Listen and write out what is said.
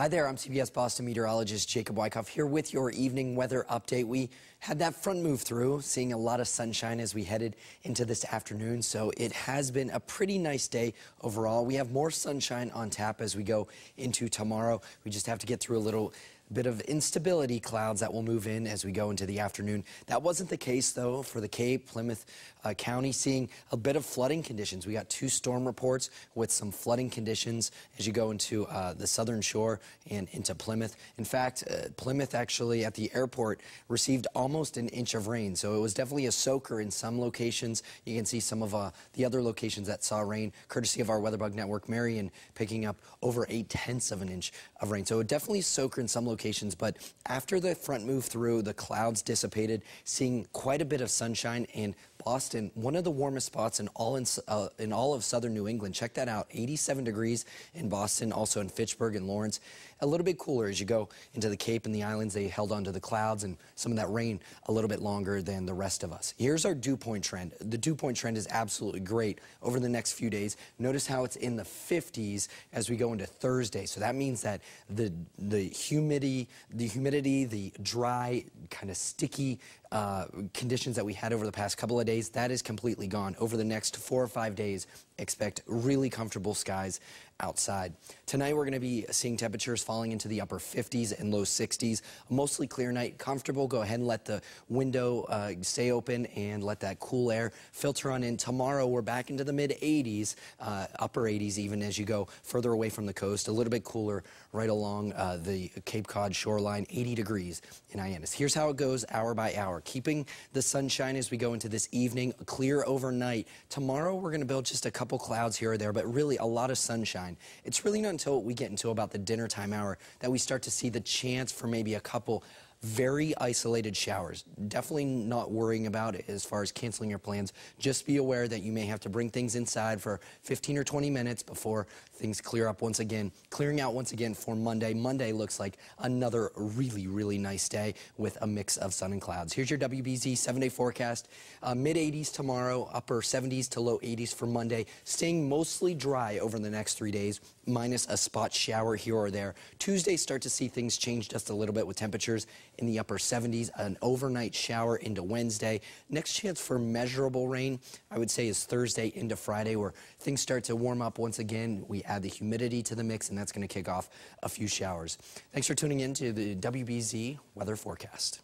Hi there, I'm CBS Boston meteorologist Jacob Wycoff here with your evening weather update. We had that front move through, seeing a lot of sunshine as we headed into this afternoon, so it has been a pretty nice day overall. We have more sunshine on tap as we go into tomorrow. We just have to get through a little bit of instability clouds that will move in as we go into the afternoon. That wasn't the case, though, for the Cape, Plymouth County, seeing a bit of flooding conditions. We got 2 storm reports with some flooding conditions as you go into the southern shore and into Plymouth. In fact, Plymouth actually at the airport received almost an inch of rain, so it was definitely a soaker in some locations. You can see some of the other locations that saw rain, courtesy of our Weatherbug Network, Marion picking up over 0.8 of an inch of rain. So it definitely a soaker in some locations. But after the front moved through, the clouds dissipated, seeing quite a bit of sunshine in Boston, one of the warmest spots in all of southern New England. Check that out, 87 degrees in Boston, also in Fitchburg and Lawrence. A little bit cooler as you go into the Cape and the islands. They held onto the clouds and some of that rain a little bit longer than the rest of us. Here's our dew point trend. The dew point trend is absolutely great over the next few days. Notice how it's in the 50s as we go into Thursday. So that means that the humidity, the dry, kind of sticky conditions that we had over the past couple of days, that is completely gone. Over the next 4 or 5 days, expect really comfortable skies outside. Tonight we're going to be seeing temperatures falling into the upper 50s and low 60s. A mostly clear night, comfortable. Go ahead and let the window stay open and let that cool air filter on in. Tomorrow we're back into the mid 80s, upper 80s even as you go further away from the coast. A little bit cooler right along the Cape Cod shoreline, 80 degrees in Hyannis. Here's how it goes hour by hour. Keeping the sunshine as we go into this evening, clear overnight. Tomorrow we're going to build just a couple clouds here or there, but really a lot of sunshine. It's really not until we get into about the dinner time hour that we start to see the chance for maybe a couple very isolated showers. Definitely not worrying about it as far as canceling your plans. Just be aware that you may have to bring things inside for 15 or 20 minutes before things clear up once again. Clearing out once again for Monday. Monday looks like another really, really nice day with a mix of sun and clouds. Here's your WBZ 7-day forecast. Mid 80s tomorrow, upper 70s to low 80s for Monday. Staying mostly dry over the next 3 days, minus a spot shower here or there. Tuesday, start to see things change just a little bit with temperatures in the upper 70s, an overnight shower into Wednesday. Next chance for measurable rain, I would say, is Thursday into Friday, where things start to warm up once again. We add the humidity to the mix, and that's going to kick off a few showers. Thanks for tuning in to the WBZ weather forecast.